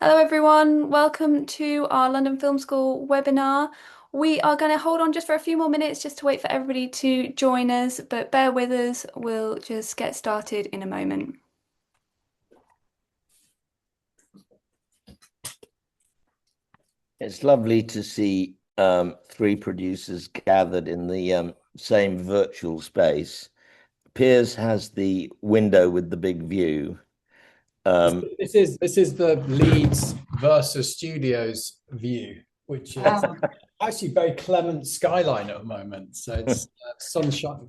Hello, everyone. Welcome to our London Film School webinar. We are going to hold on just for a few more minutes just to wait for everybody to join us, but bear with us. We'll just get started in a moment. It's lovely to see three producers gathered in the same virtual space. Piers has the window with the big view. This is the Leeds versus Studios view, which is actually very clement skyline at the moment. So it's sunshine.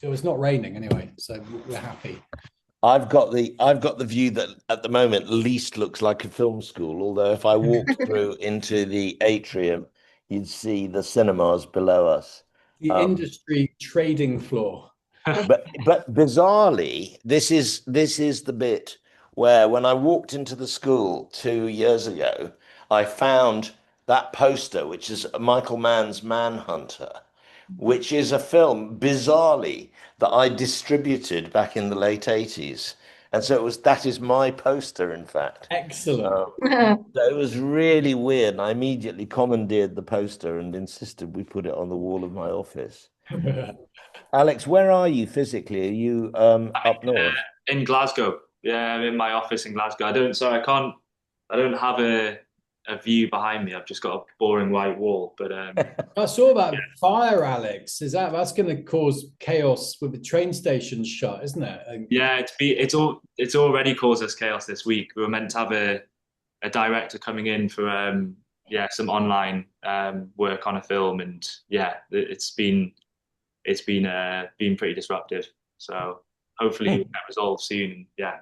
It's not raining anyway, so we're happy. I've got the view that at the moment least looks like a film school. Although if I walked through into the atrium, you'd see the cinemas below us. The industry trading floor. but bizarrely, this is the bit where when I walked into the school 2 years ago, I found that poster, which is Michael Mann's Manhunter, which is a film, bizarrely, that I distributed back in the late 80s. And so that is my poster, in fact. Excellent. So it was really weird. And I immediately commandeered the poster and insisted we put it on the wall of my office. Alex, where are you physically? Are you up north? In Glasgow. Yeah, I'm in my office in Glasgow. I don't have a view behind me. I've just got a boring white wall. But I saw that fire, Alex. That's going to cause chaos with the train stations shut, isn't it? Yeah, it's already caused us chaos this week. We were meant to have a director coming in for some online work on a film, and it's been pretty disruptive. So hopefully we'll get resolved soon. Yeah.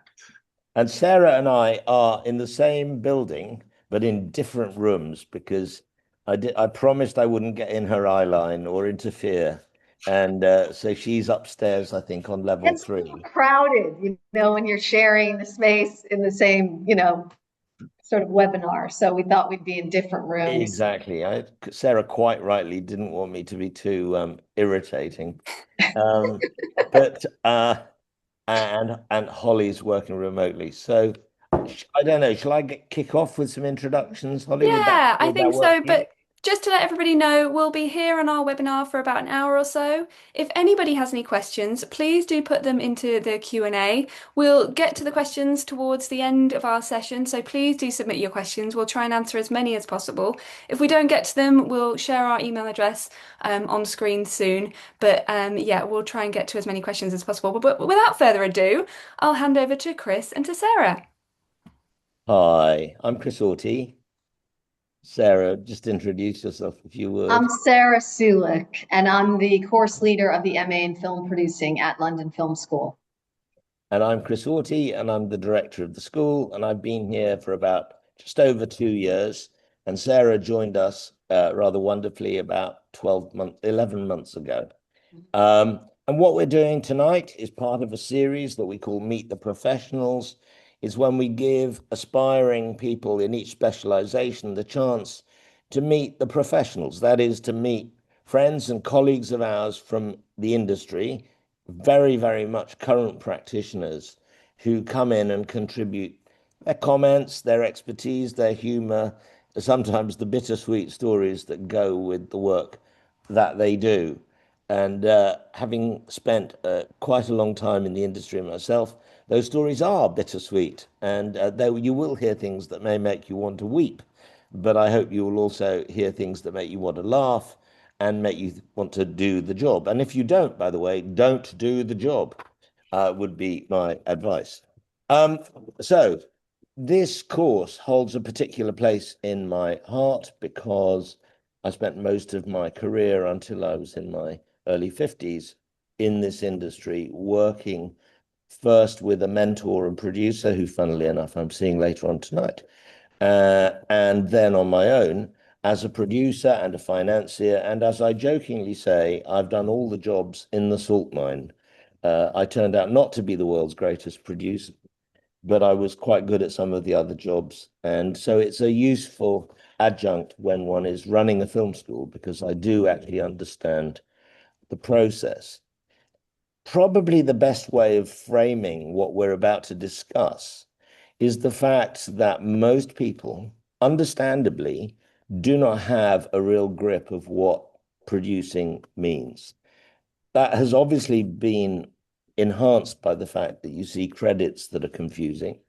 And Sarah and I are in the same building, but in different rooms because I promised I wouldn't get in her eye line or interfere. And so she's upstairs, I think, on level 3. It's crowded, when you're sharing the space in the same, sort of webinar. So we thought we'd be in different rooms. Exactly. Sarah quite rightly didn't want me to be too irritating. But and Holly's working remotely. So I don't know. Shall I kick off with some introductions, Holly? Yeah, I think so. But just to let everybody know, we'll be here on our webinar for about an hour or so. If anybody has any questions, please do put them into the Q&A. We'll get to the questions towards the end of our session, so please do submit your questions. We'll try and answer as many as possible. If we don't get to them, we'll share our email address on screen soon. But we'll try and get to as many questions as possible. But without further ado, I'll hand over to Chris and to Sarah. Hi, I'm Chris Orty. Sarah, just introduce yourself a few words. I'm Sarah Sulick, and I'm the course leader of the MA in Film Producing at London Film School. And I'm Chris Orty, and I'm the director of the school, and I've been here for about just over 2 years. And Sarah joined us rather wonderfully about 11 months ago. And what we're doing tonight is part of a series that we call Meet the Professionals. Is when we give aspiring people in each specialization the chance to meet the professionals. That is, to meet friends and colleagues of ours from the industry, very, very much current practitioners who come in and contribute their comments, their expertise, their humor, sometimes the bittersweet stories that go with the work that they do. And having spent quite a long time in the industry myself, those stories are bittersweet, and you will hear things that may make you want to weep, but I hope you will also hear things that make you want to laugh and make you want to do the job. And if you don't, by the way, don't do the job, would be my advice. So this course holds a particular place in my heart because I spent most of my career until I was in my early 50s in this industry, working first with a mentor and producer who, funnily enough, I'm seeing later on tonight, and then on my own as a producer and a financier. And as I jokingly say, I've done all the jobs in the salt mine. I turned out not to be the world's greatest producer, but I was quite good at some of the other jobs. And so it's a useful adjunct when one is running a film school, because I do actually understand the process. Probably the best way of framing what we're about to discuss is the fact that most people, understandably, do not have a real grip of what producing means. That has obviously been enhanced by the fact that you see credits that are confusing,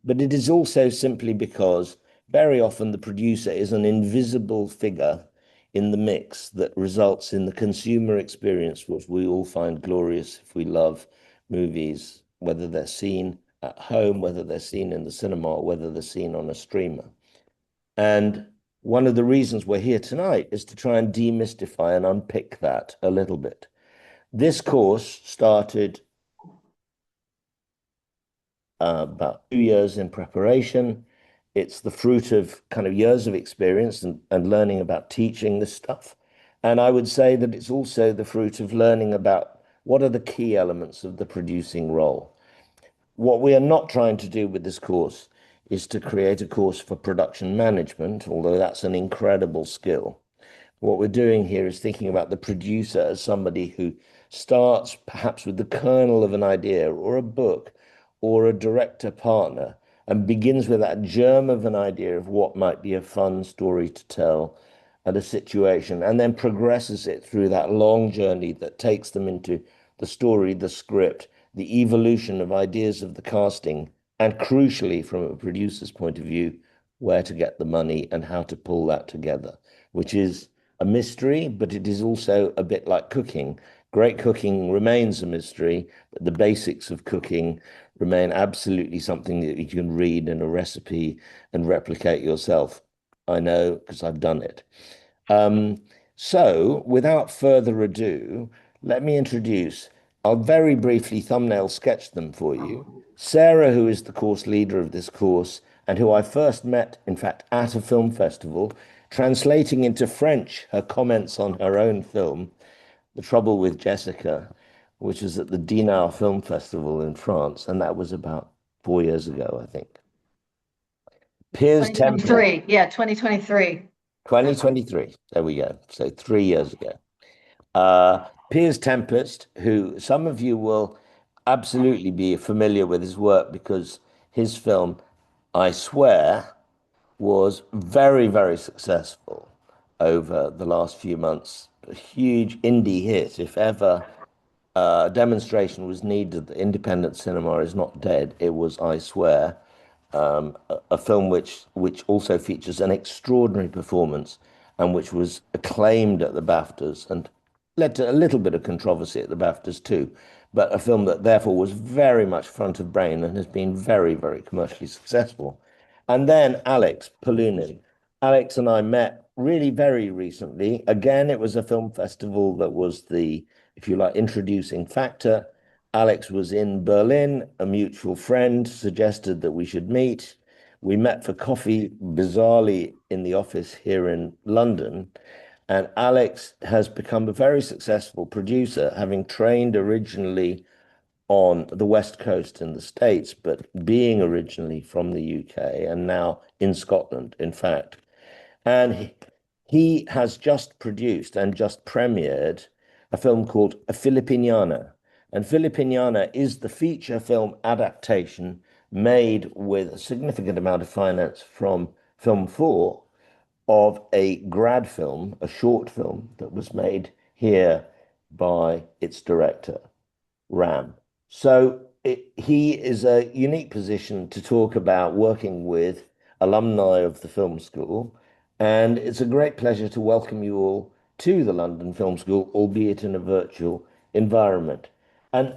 but it is also simply because very often the producer is an invisible figure in the mix that results in the consumer experience, which we all find glorious if we love movies, whether they're seen at home, whether they're seen in the cinema, or whether they're seen on a streamer. And one of the reasons we're here tonight is to try and demystify and unpick that a little bit. This course started about 2 years in preparation. It's the fruit of kind of years of experience and learning about teaching this stuff. And I would say that it's also the fruit of learning about what are the key elements of the producing role. What we are not trying to do with this course is to create a course for production management, although that's an incredible skill. What we're doing here is thinking about the producer as somebody who starts perhaps with the kernel of an idea or a book or a director partner and begins with that germ of an idea of what might be a fun story to tell and a situation, and then progresses it through that long journey that takes them into the story, the script, the evolution of ideas of the casting, and crucially, from a producer's point of view, where to get the money and how to pull that together, which is a mystery, but it is also a bit like cooking. Great cooking remains a mystery, but the basics of cooking remain absolutely something that you can read in a recipe and replicate yourself. I know because I've done it. So without further ado, let me introduce, I'll very briefly thumbnail sketch them for you. Sarah, who is the course leader of this course and who I first met, in fact, at a film festival, translating into French her comments on her own film, The Trouble with Jessica, which was at the Dinard Film Festival in France, and that was about 4 years ago, I think. Piers Tempest. 2023, yeah, 2023. 2023, there we go. So 3 years ago. Piers Tempest, who some of you will absolutely be familiar with his work because his film, I Swear, was very, very successful over the last few months. A huge indie hit. If ever a demonstration was needed that independent cinema is not dead, it was I Swear, a film which also features an extraordinary performance and which was acclaimed at the BAFTAs and led to a little bit of controversy at the BAFTAs too, but a film that therefore was very much front of brain and has been very, very commercially successful. And then Alex Polunin. Alex and I met really very recently. Again, it was a film festival that was the, if you like, introducing factor. Alex was in Berlin. A mutual friend suggested that we should meet. We met for coffee, bizarrely, in the office here in London. And Alex has become a very successful producer, having trained originally on the West Coast in the States, but being originally from the UK and now in Scotland, in fact. And he has just produced and just premiered a film called A Filipiniana. And Filipiniana is the feature film adaptation made with a significant amount of finance from Film 4 of a grad film, a short film that was made here by its director, Ram. So he is a unique position to talk about working with alumni of the film school. And it's a great pleasure to welcome you all to the London Film School, albeit in a virtual environment. And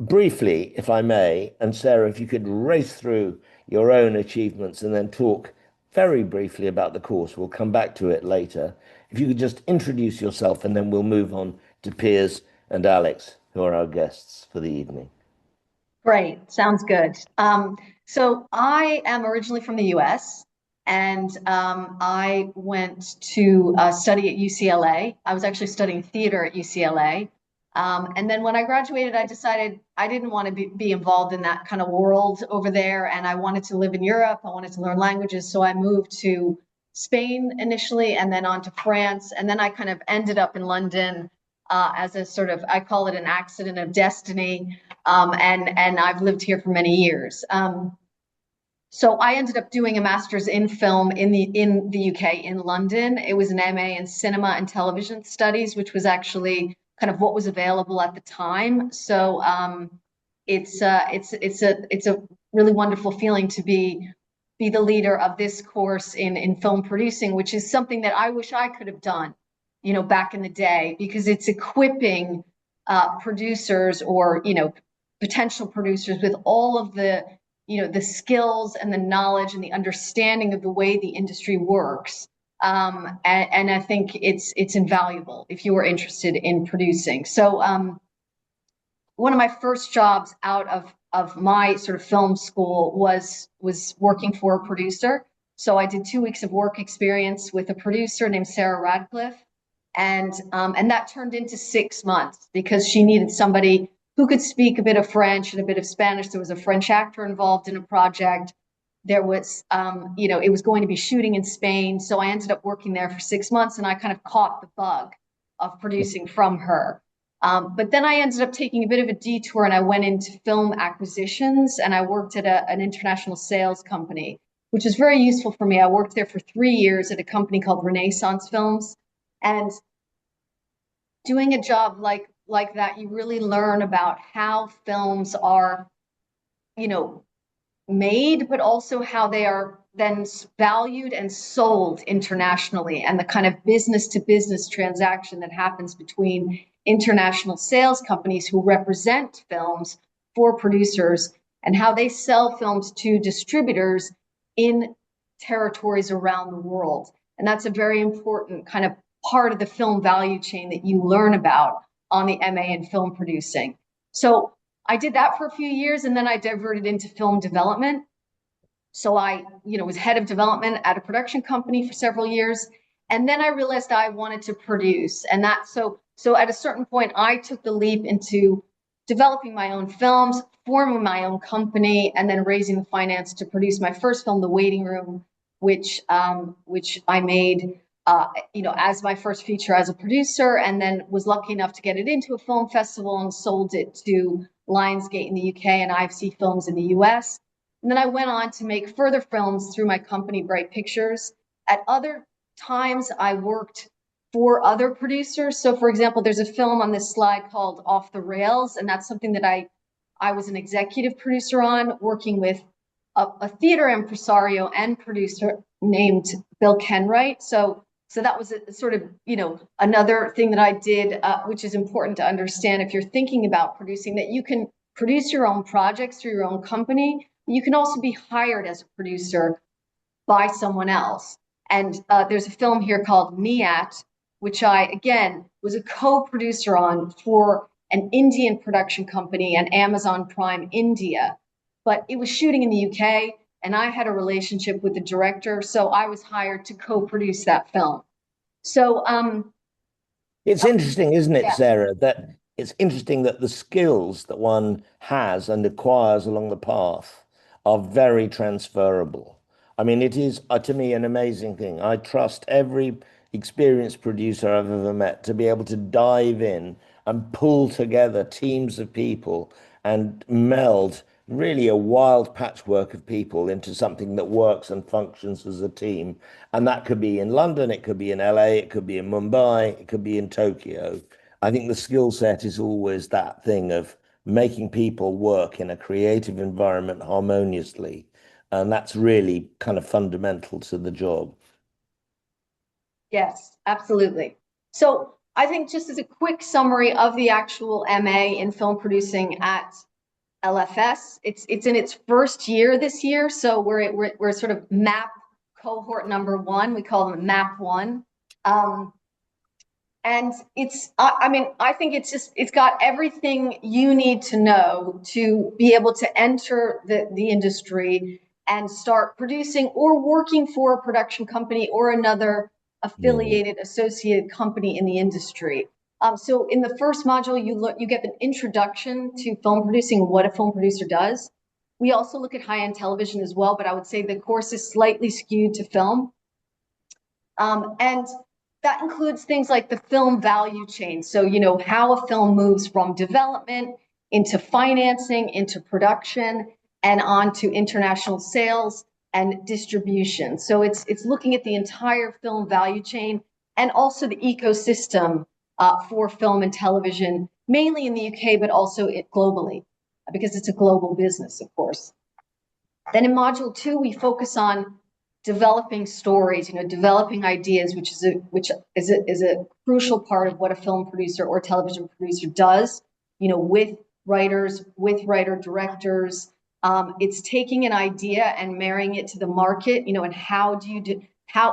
briefly, if I may, and Sarah, if you could race through your own achievements and then talk very briefly about the course. We'll come back to it later. If you could just introduce yourself and then we'll move on to Piers and Alex, who are our guests for the evening. Great, sounds good. So I am originally from the US and I went to study at UCLA. I was actually studying theater at UCLA. And then when I graduated, I decided I didn't want to be involved in that kind of world over there. And I wanted to live in Europe. I wanted to learn languages. So I moved to Spain initially and then on to France. And then I kind of ended up in London as a sort of, I call it an accident of destiny. And I've lived here for many years. So I ended up doing a master's in film in the UK in London. It was an MA in cinema and television studies, which was actually kind of what was available at the time. So it's a really wonderful feeling to be the leader of this course in film producing, which is something that I wish I could have done, back in the day, because it's equipping producers or potential producers with all of the skills and the knowledge and the understanding of the way the industry works. And I think it's invaluable if you are interested in producing. So one of my first jobs out of my sort of film school was working for a producer. So I did 2 weeks of work experience with a producer named Sarah Radcliffe, and that turned into 6 months because she needed somebody who could speak a bit of French and a bit of Spanish. There was a French actor involved in a project. There was, it was going to be shooting in Spain. So I ended up working there for 6 months, and I kind of caught the bug of producing from her. But then I ended up taking a bit of a detour, and I went into film acquisitions, and I worked at an international sales company, which was very useful for me. I worked there for 3 years at a company called Renaissance Films. And doing a job like that, you really learn about how films are, made, but also how they are then valued and sold internationally, and the kind of business to business transaction that happens between international sales companies who represent films for producers, and how they sell films to distributors in territories around the world. And that's a very important kind of part of the film value chain that you learn about on the MA in film producing. So I did that for a few years, and then I diverted into film development. So I, was head of development at a production company for several years. And then I realized I wanted to produce. And so at a certain point, I took the leap into developing my own films, forming my own company, and then raising the finance to produce my first film, The Waiting Room, which I made as my first feature as a producer, and then was lucky enough to get it into a film festival and sold it to Lionsgate in the UK and IFC Films in the US. And then I went on to make further films through my company, Bright Pictures. At other times, I worked for other producers. So for example, there's a film on this slide called Off the Rails, and that's something that I was an executive producer on, working with a theater impresario and producer named Bill Kenwright. So that was a sort of, another thing that I did, which is important to understand if you're thinking about producing, that you can produce your own projects through your own company. You can also be hired as a producer by someone else. And there's a film here called Niyat, which I, again, was a co-producer on for an Indian production company and Amazon Prime India. But it was shooting in the UK, and I had a relationship with the director, so I was hired to co-produce that film. So it's interesting, isn't it, yeah. Sarah, that it's interesting that the skills that one has and acquires along the path are very transferable. I mean, it is, to me, an amazing thing. I trust every experienced producer I've ever met to be able to dive in and pull together teams of people and meld really a wild patchwork of people into something that works and functions as a team. And that could be in London, it could be in LA, it could be in Mumbai, it could be in Tokyo. I think the skill set is always that thing of making people work in a creative environment harmoniously. And that's really kind of fundamental to the job. Yes, absolutely. So I think just as a quick summary of the actual MA in film producing at LFS, it's in its first year this year. So we're sort of MAP cohort number 1. We call them MAP 1. And I think it's got everything you need to know to be able to enter the industry and start producing or working for a production company or another affiliated associated company in the industry. So in the first module, you get an introduction to film producing, what a film producer does. We also look at high-end television as well, but I would say the course is slightly skewed to film. And that includes things like the film value chain. So, how a film moves from development into financing, into production, and on to international sales and distribution. So it's looking at the entire film value chain and also the ecosystem for film and television, mainly in the UK, but also globally, because it's a global business, of course. Then in module 2, we focus on developing stories, developing ideas, which is a crucial part of what a film producer or television producer does, with writers, with writer directors. It's taking an idea and marrying it to the market, and how do you do,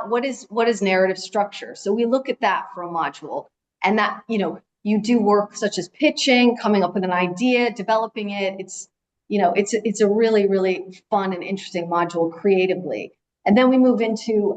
what is narrative structure? So we look at that for a module, and that, you do work such as pitching, coming up with an idea, developing it. It's a really, really fun and interesting module creatively. And then we move into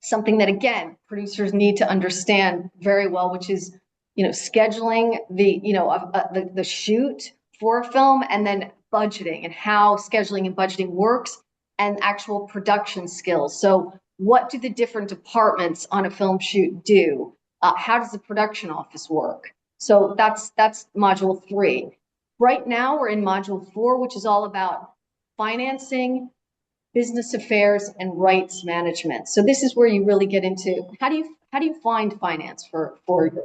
something that, again, producers need to understand very well, which is, scheduling the shoot for a film, and then budgeting and how scheduling and budgeting works, and actual production skills. So what do the different departments on a film shoot do? How does the production office work? So that's module 3. Right now we're in module 4, which is all about financing, business affairs, and rights management. So this is where you really get into how do you find finance for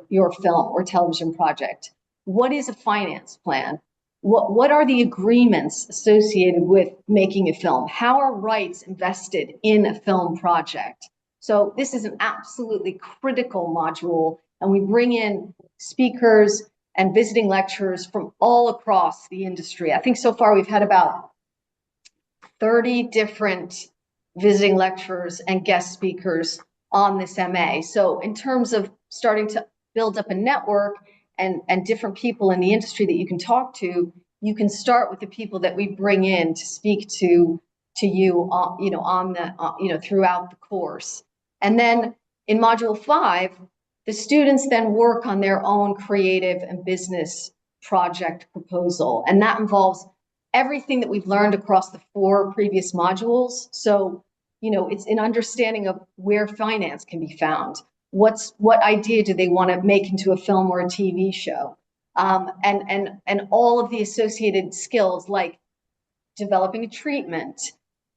your film or television project? What is a finance plan? What are the agreements associated with making a film? How are rights invested in a film project? So this is an absolutely critical module, and we bring in speakers and visiting lecturers from all across the industry. I think so far we've had about 30 different visiting lecturers and guest speakers on this MA. So in terms of starting to build up a network and different people in the industry that you can talk to, you can start with the people that we bring in to speak to you, throughout the course. And then in module 5, the students then work on their own creative and business project proposal. And that involves everything that we've learned across the 4 previous modules. So, it's an understanding of where finance can be found. What idea do they want to make into a film or a TV show? And all of the associated skills, like developing a treatment,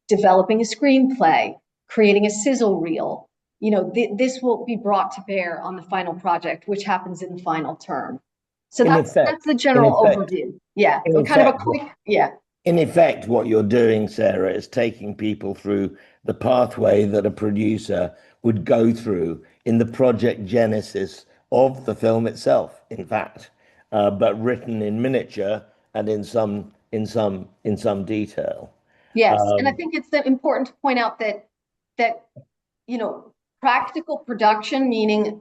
developing a screenplay, creating a sizzle reel. This will be brought to bear on the final project, which happens in the final term. So that's the general overview. Yeah, kind of a quick, yeah. In effect, what you're doing, Sarah, is taking people through the pathway that a producer would go through in the project genesis of the film itself, in fact, but written in miniature and in some detail. Yes, and I think it's important to point out that practical production, meaning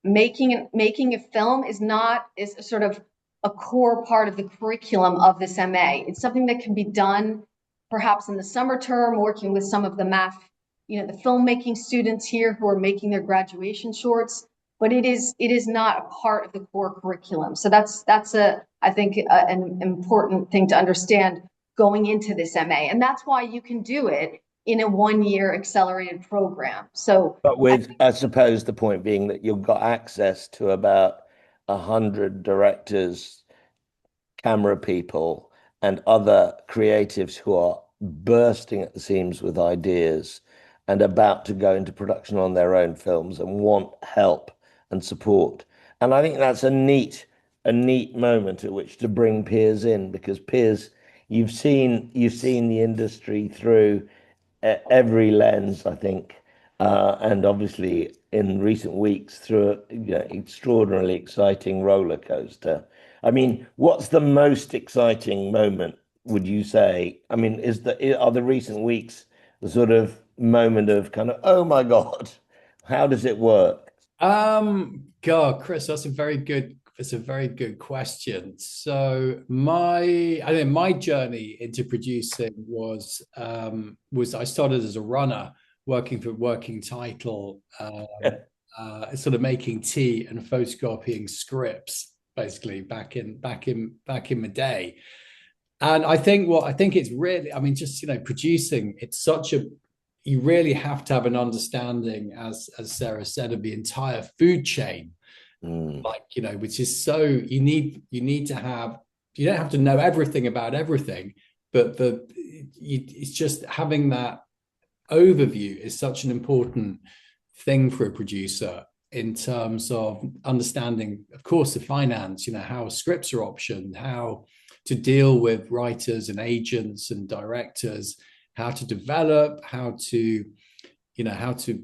making a film, is sort of a core part of the curriculum of this MA. It's something that can be done perhaps in the summer term, working with some of the the filmmaking students here who are making their graduation shorts, but it is not a part of the core curriculum. So that's I think an important thing to understand going into this MA, and that's why you can do it in a 1-year accelerated program. So, but I suppose the point being that you've got access to about 100 directors, camera people, and other creatives who are bursting at the seams with ideas and about to go into production on their own films and want help and support. And I think that's a neat moment at which to bring Piers in, because Piers, you've seen the industry through every lens, I think, and obviously in recent weeks through an extraordinarily exciting roller coaster. I mean, what's the most exciting moment, would you say? I mean, are the recent weeks the sort of moment of kind of, oh my God, how does it work? God, Chris, that's a very good question. So my journey into producing was I started as a runner, working for Working Title, sort of making tea and photocopying scripts, basically back in the day. And I think it's really, just producing, it's you really have to have an understanding, as Sarah said, of the entire food chain. Which is so you need to have, you don't have to know everything about everything, but it's just having that overview is such an important thing for a producer in terms of understanding, of course, the finance, how scripts are optioned, how to deal with writers and agents and directors, how to develop, how to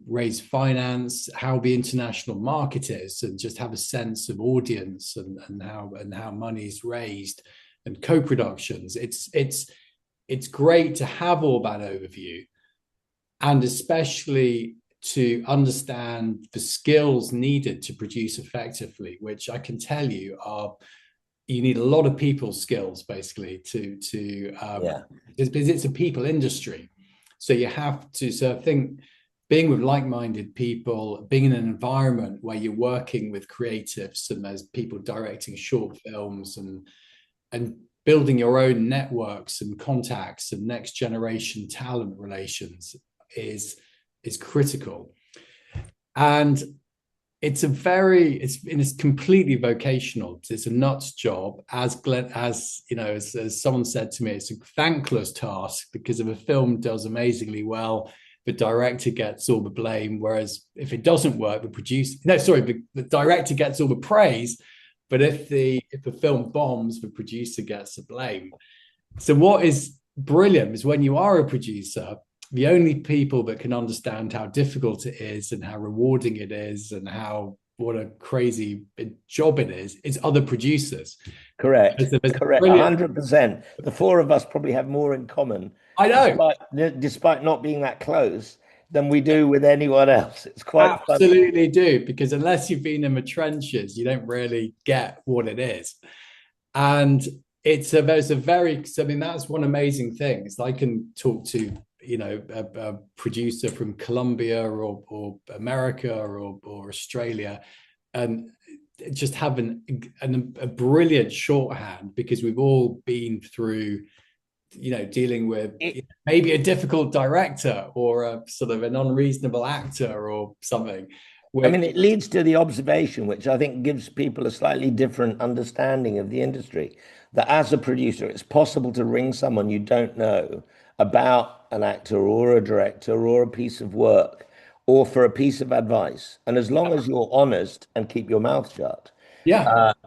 raise finance, how the international market is, and just have a sense of audience and how money is raised, and co-productions. It's great to have all that overview, and especially to understand the skills needed to produce effectively, which I can tell you you need a lot of people skills, basically, because it's a people industry. So you have to, so I think being with like-minded people, being in an environment where you're working with creatives and there's people directing short films and building your own networks and contacts and next generation talent relations is critical. And it's completely vocational. It's a nuts job, as someone said to me, it's a thankless task, because if a film does amazingly well, the director gets all the blame, whereas if it doesn't work, the director gets all the praise, but if the film bombs, the producer gets the blame. So what is brilliant is when you are a producer, the only people that can understand how difficult it is and how rewarding it is and what a crazy job it is other producers. Correct. Correct. 100%. The four of us probably have more in common. I know. Despite not being that close than we do with anyone else. It's quite absolutely funny. Do, because unless you've been in the trenches, you don't really get what it is. And that's one amazing thing is I can talk to a producer from Colombia or America or Australia, and just having a brilliant shorthand, because we've all been through dealing with maybe a difficult director or a sort of an unreasonable actor or something. It leads to the observation, which I think gives people a slightly different understanding of the industry, that as a producer, it's possible to ring someone you don't know about an actor or a director or a piece of work or for a piece of advice. And as long as you're honest and keep your mouth shut,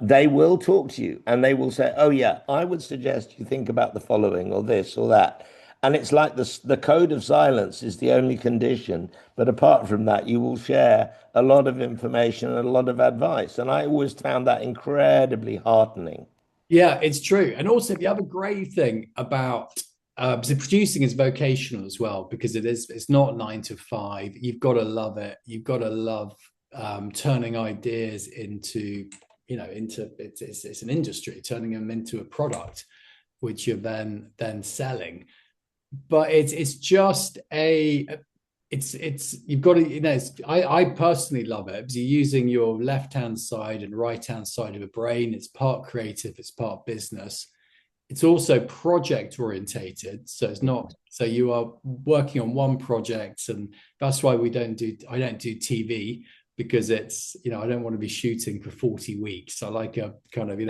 they will talk to you and they will say, oh yeah, I would suggest you think about the following or this or that. And it's like the code of silence is the only condition. But apart from that, you will share a lot of information and a lot of advice. And I always found that incredibly heartening. Yeah, it's true. And also the other great thing about producing is vocational as well, because it's not 9 to 5. You've got to love it. You've got to love turning ideas into it's an industry, turning them into a product, which you're then selling. But it's just you've got to, I personally love it because you're using your left-hand side and right-hand side of the brain. It's part creative, it's part business. It's also project orientated. So it's not, so you are working on one project, and that's why I don't do TV, because it's, I don't want to be shooting for 40 weeks. I like a kind of,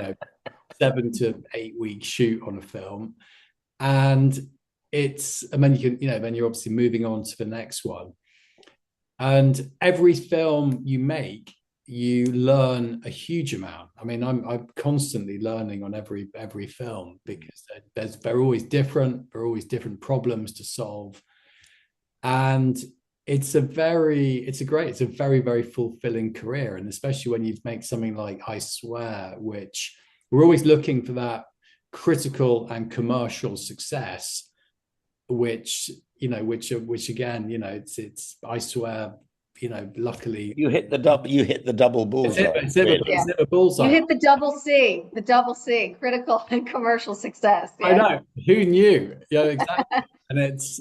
7 to 8 week shoot on a film. And then you can, then you're obviously moving on to the next one. And every film you make, you learn a huge amount. I'm constantly learning on every film, because they're always different. There are always different problems to solve. And it's a very, very fulfilling career. And especially when you make something like I Swear, which we're always looking for that critical and commercial success, which again, it's I Swear, luckily you hit the double bullseye. It's a bullseye. You hit the double C, critical and commercial success. Yeah. I know. Who knew? Yeah, exactly. And it's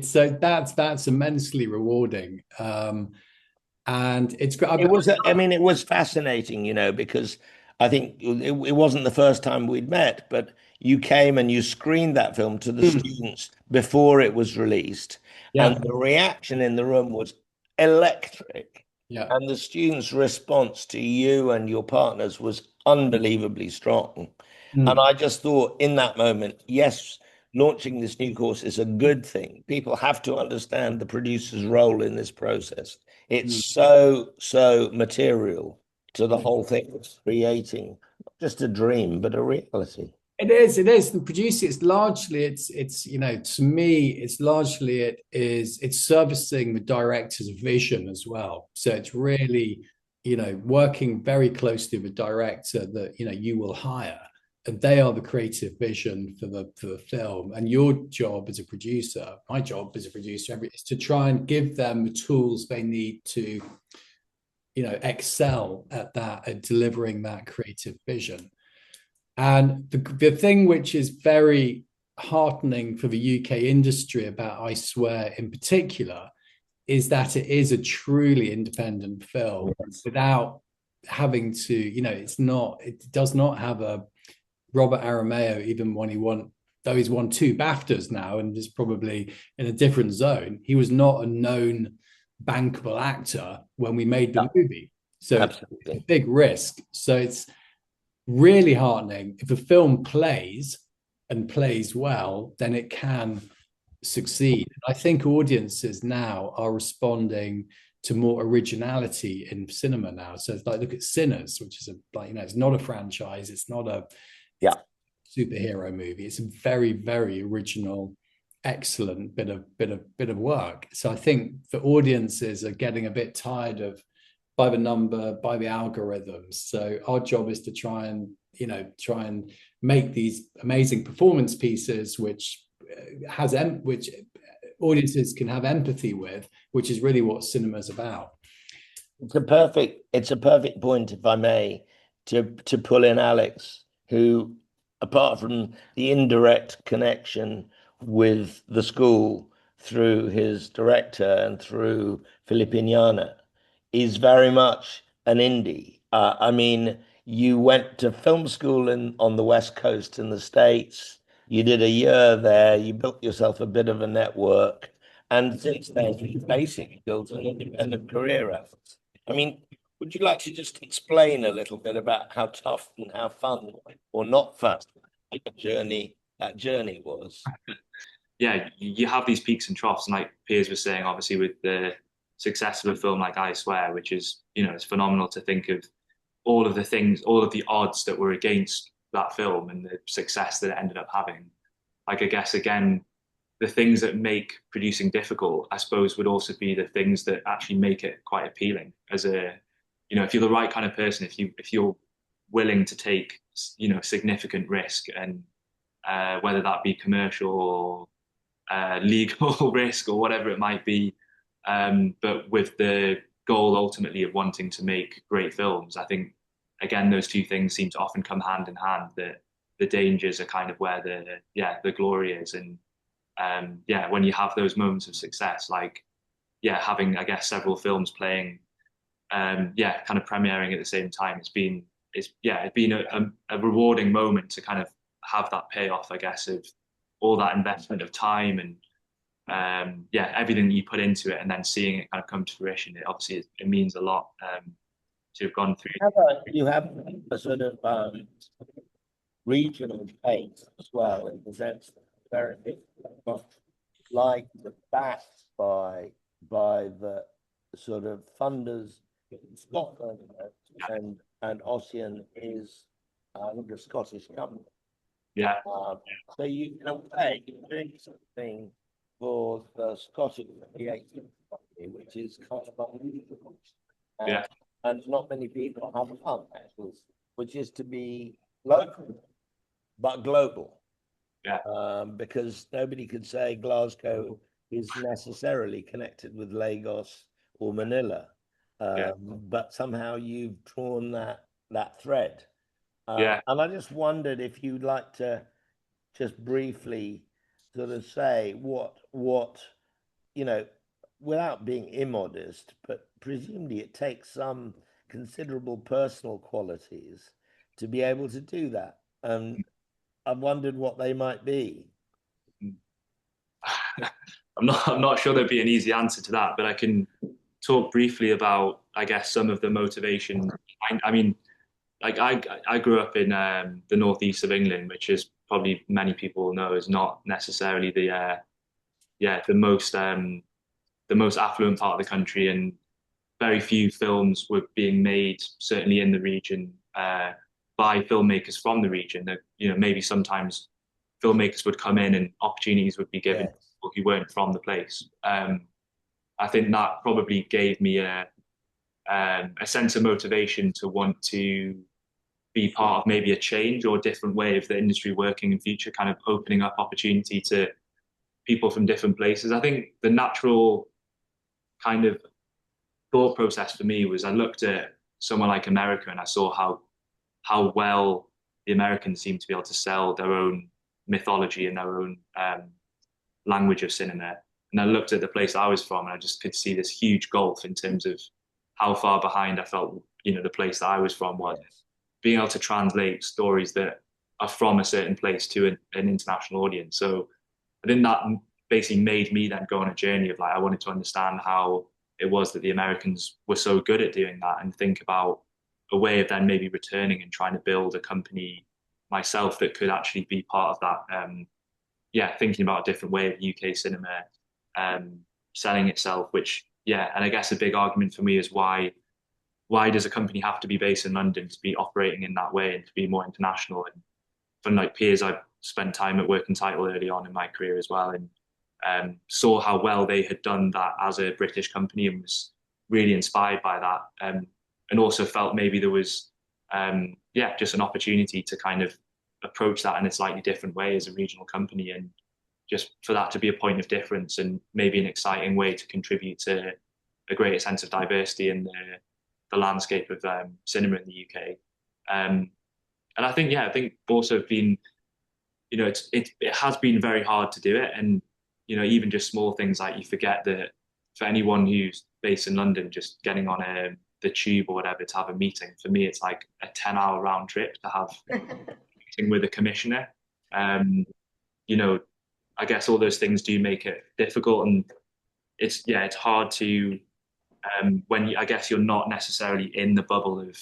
so that's immensely rewarding. And it's great. It was fascinating, because I think it wasn't the first time we'd met, but you came and you screened that film to the students before it was released. Yeah. And the reaction in the room was electric. Yeah. And the students' response to you and your partners was unbelievably strong. And I just thought in that moment, yes, launching this new course is a good thing. People have to understand the producer's role in this process. It's so material to the whole thing. It's creating not just a dream, but a reality. It is. The producer, it's largely, it's, you know, to me, it's largely, it's servicing the director's vision as well. So it's really, you know, working very closely with the director that, you know, you will hire, and they are the creative vision for the film. And your job as a producer, my job as a producer, is to try and give them the tools they need to, you know, excel at that, at delivering that creative vision. And the thing which is very heartening for the UK industry about I Swear in particular is that it is a truly independent film without having to, you know, it does not have a Robert Aramayo, even when though he's won 2 BAFTAs now and is probably in a different zone, he was not a known bankable actor when we made the movie. So it's a big risk. So it's really heartening. If a film plays and plays well, then it can succeed. I think audiences now are responding to more originality in cinema now. So it's like, look at Sinners, which is it's not a franchise, it's not a superhero movie. It's a very, very original, excellent bit of work. So I think the audiences are getting a bit tired of by the number, by the algorithms. So our job is to try and make these amazing performance pieces, which audiences can have empathy with, which is really what cinema's about. It's a perfect point, if I may, to pull in Alex, who, apart from the indirect connection with the school through his director and through Filipignana, is very much an indie. I mean, you went to film school on the West Coast in the States. You did a year there. You built yourself a bit of a network. And since then, you basically built an independent career effort. I mean, would you like to just explain a little bit about how tough and how fun or not fun that journey was? Yeah, you have these peaks and troughs. And like Piers was saying, obviously, with the success of a film like I Swear, which is, you know, it's phenomenal to think of all of the odds that were against that film and the success that it ended up having. Like, I guess, again, the things that make producing difficult, I suppose, would also be the things that actually make it quite appealing as a, you know, if you're the right kind of person, if you're willing to take, you know, significant risk, and whether that be commercial or legal risk or whatever it might be, but with the goal ultimately of wanting to make great films. I think, again, those two things seem to often come hand in hand, that the dangers are kind of where the glory is. And when you have those moments of success, like, having, I guess, several films playing, kind of premiering at the same time, it's been a rewarding moment to kind of have that payoff, I guess, of all that investment of time and everything that you put into it, and then seeing it kind of come to fruition. It means a lot to have gone through. You have a sort of regional pace as well, in the sense that very like backed by the sort of funders in Scotland, and Ossian is the Scottish government. Yeah. So you, in a way, you're doing something for the Scottish creative economy, which is kind of unusual. And not many people have done, actually, which is to be local, but global. Yeah. Because nobody could say Glasgow is necessarily connected with Lagos or Manila. But somehow you've drawn that thread. And I just wondered if you'd like to just briefly sort of say what you know, without being immodest, but presumably it takes some considerable personal qualities to be able to do that. I wondered what they might be. I'm not sure there'd be an easy answer to that, but I can talk briefly about, I guess, some of the motivation. I mean, like I grew up in the northeast of England, which is probably many people will know, is not necessarily the most affluent part of the country, and very few films were being made, certainly in the region, by filmmakers from the region. That, you know, maybe sometimes filmmakers would come in and opportunities would be given to people who weren't from the place. I think that probably gave me a sense of motivation to want to be part of maybe a change or a different way of the industry working in future, kind of opening up opportunity to people from different places. I think the natural kind of thought process for me was I looked at somewhere like America and I saw how well the Americans seem to be able to sell their own mythology and their own language of cinema. And I looked at the place I was from and I just could see this huge gulf in terms of how far behind I felt, you know, the place that I was from was. Being able to translate stories that are from a certain place to an international audience. So I think that basically made me then go on a journey of like, I wanted to understand how it was that the Americans were so good at doing that, and think about a way of then maybe returning and trying to build a company myself that could actually be part of that. Thinking about a different way of UK cinema selling itself, which, and I guess a big argument for me is why does a company have to be based in London to be operating in that way and to be more international? And from like Piers, I've spent time at Working Title early on in my career as well, and saw how well they had done that as a British company and was really inspired by that. And also felt maybe there was, just an opportunity to kind of approach that in a slightly different way as a regional company, and just for that to be a point of difference and maybe an exciting way to contribute to a greater sense of diversity in the landscape of cinema in the UK. And I think also been, you know, it has been very hard to do it. And, you know, even just small things like, you forget that for anyone who's based in London, just getting on the tube or whatever to have a meeting, for me, it's like a 10-hour round trip to have a meeting with a commissioner. You know, I guess all those things do make it difficult, and it's hard to, when I guess you're not necessarily in the bubble of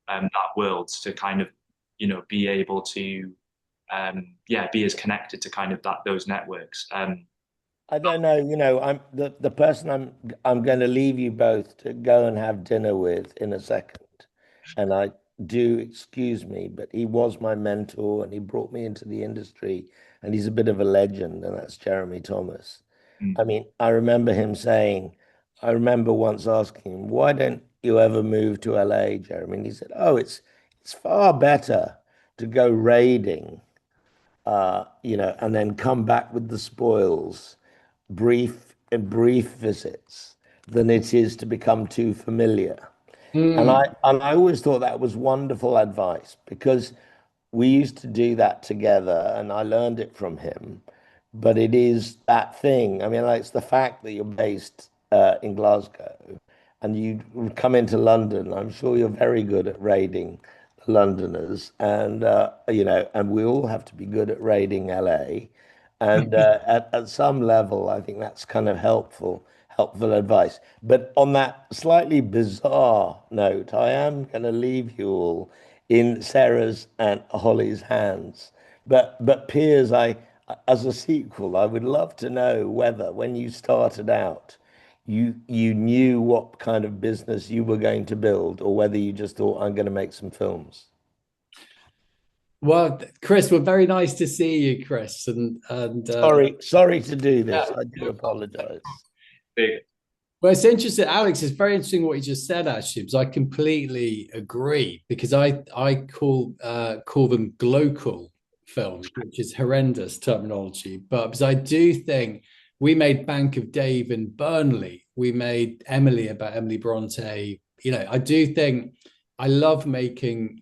that world, to kind of, you know, be able to be as connected to kind of those networks. I don't know, you know, I'm the person I'm going to leave you both to go and have dinner with in a second. And I do, excuse me, but he was my mentor and he brought me into the industry, and he's a bit of a legend, and that's Jeremy Thomas. I mean, I remember him saying, I remember once asking him, why don't you ever move to LA, Jeremy? And he said, oh, it's far better to go raiding, and then come back with the spoils, brief visits, than it is to become too familiar. And I always thought that was wonderful advice, because we used to do that together and I learned it from him. But it is that thing. I mean, like, it's the fact that you're based in Glasgow and you come into London. I'm sure you're very good at raiding Londoners, and and we all have to be good at raiding LA. And at some level, I think that's kind of helpful advice. But on that slightly bizarre note, I am going to leave you all in Sarah's and Holly's hands. But Piers, as a sequel, I would love to know whether, when you started out, you knew what kind of business you were going to build, or whether you just thought, I'm going to make some films. Well, Chris, we're very nice to see you, Chris. And sorry to do this. I do apologize. Well, it's interesting, Alex. It's very interesting what you just said, actually, because I completely agree. Because I call them glocal films, which is horrendous terminology. But because I do think we made Bank of Dave in Burnley, we made Emily about Emily Bronte. You know, I do think I love making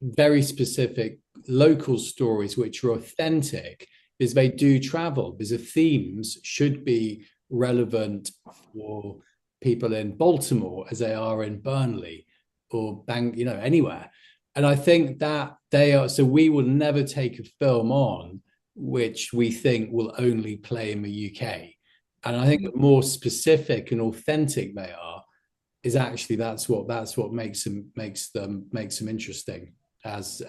very specific local stories which are authentic, because they do travel, because the themes should be relevant for people in Baltimore as they are in Burnley or anywhere. And I think that they are, so we will never take a film on which we think will only play in the UK. And I think the more specific and authentic they are, is actually that's what makes them interesting. as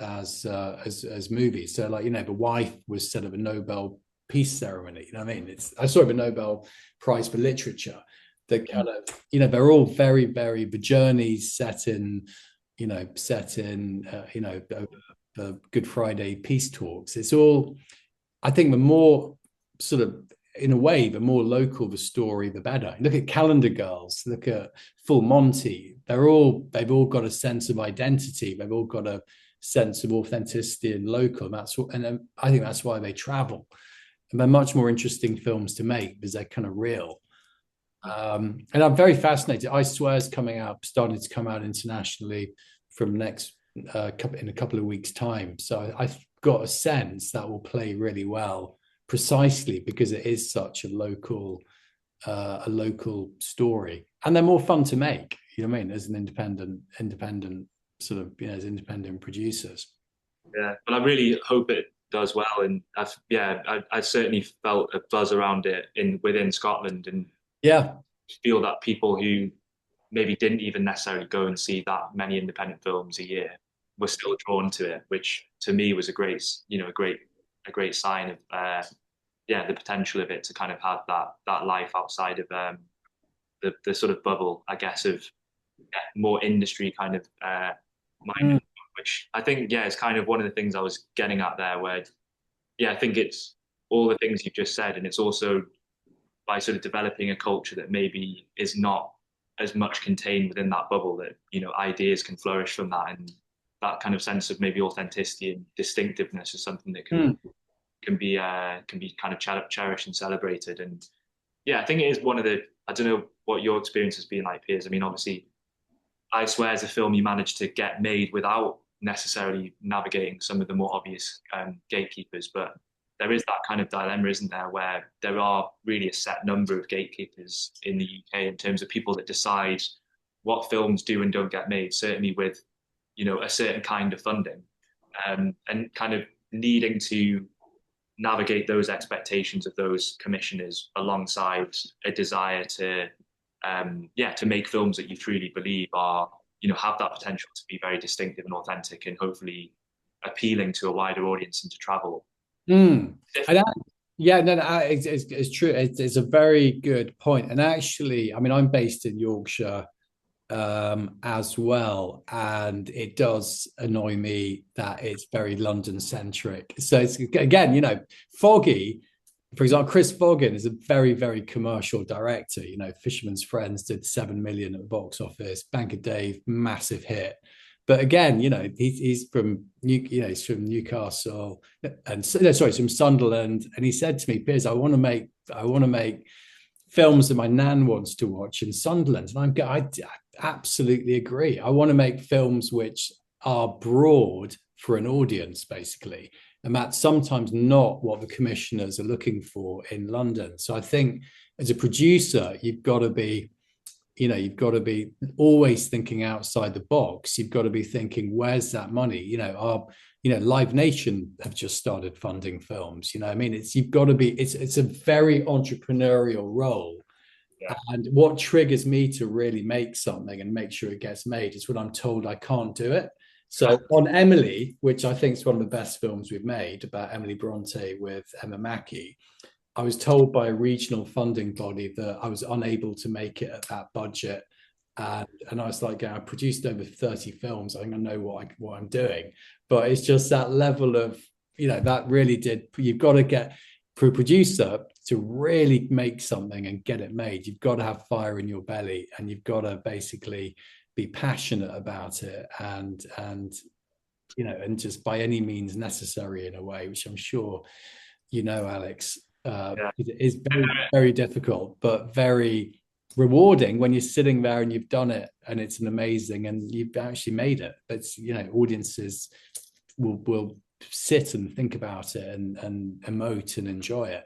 movies. So like, The Wife was sort of a Nobel Peace ceremony. You know what I mean? It's a Nobel Prize for Literature. That kind of, they're all very, very, the journeys set in the Good Friday peace talks. It's all, I think, the more sort of, in a way, the more local the story, the better. Look at Calendar Girls, look at Full Monty. They've all got a sense of identity. They've all got a sense of authenticity and local. And I think that's why they travel. And they're much more interesting films to make because they're kind of real. And I'm very fascinated. I Swear is starting to come out internationally from in a couple of weeks' time. So I've got a sense that will play really well, precisely because it is such a local story, and they're more fun to make. You know what I mean? As an independent sort of, as independent producers. Yeah, but I really hope it does well, and I certainly felt a buzz around it within Scotland, and feel that people who maybe didn't even necessarily go and see that many independent films a year were still drawn to it, which to me was a great sign of the potential of it to kind of have that life outside of the sort of bubble, I guess, of more industry kind of minded, which I think is kind of one of the things I was getting at there, where I think it's all the things you've just said, and it's also by sort of developing a culture that maybe is not as much contained within that bubble, that ideas can flourish from that, and that kind of sense of maybe authenticity and distinctiveness is something that can be kind of cherished and celebrated. And I think it is one of the, I don't know what your experience has been like, Piers. I mean, obviously I Swear is a film you managed to get made without necessarily navigating some of the more obvious gatekeepers, but there is that kind of dilemma, isn't there, where there are really a set number of gatekeepers in the UK in terms of people that decide what films do and don't get made, certainly with a certain kind of funding, and kind of needing to navigate those expectations of those commissioners alongside a desire to make films that you truly believe are, have that potential to be very distinctive and authentic, and hopefully appealing to a wider audience and to travel. It's true. It's a very good point. And actually, I mean, I'm based in Yorkshire as well, and it does annoy me that it's very London centric. So it's, again, Foggy, for example, Chris Foggan is a very, very commercial director. Fisherman's Friends did 7 million at the box office. Bank of Dave, massive hit. But again, he's from Newcastle, and from Sunderland. And he said to me, Piers, I want to make films that my nan wants to watch in Sunderland. And I absolutely agree. I want to make films which are broad for an audience, basically. And that's sometimes not what the commissioners are looking for in London. So I think as a producer, you've got to be always thinking outside the box. You've got to be thinking, where's that money? Live Nation have just started funding films. It's a very entrepreneurial role. Yeah. And what triggers me to really make something and make sure it gets made is when I'm told I can't do it. So on Emily, which I think is one of the best films we've made, about Emily Bronte with Emma Mackey, I was told by a regional funding body that I was unable to make it at that budget. And I was like, I produced over 30 films. I think I know what I'm doing. But it's just that level of, that really did, you've got to get, for a producer to really make something and get it made, you've got to have fire in your belly, and you've got to basically be passionate about it, and just by any means necessary in a way, which I'm sure Alex, it is very, very difficult, but very rewarding when you're sitting there and you've done it and it's an amazing, and you've actually made it. But audiences will sit and think about it and emote and enjoy it.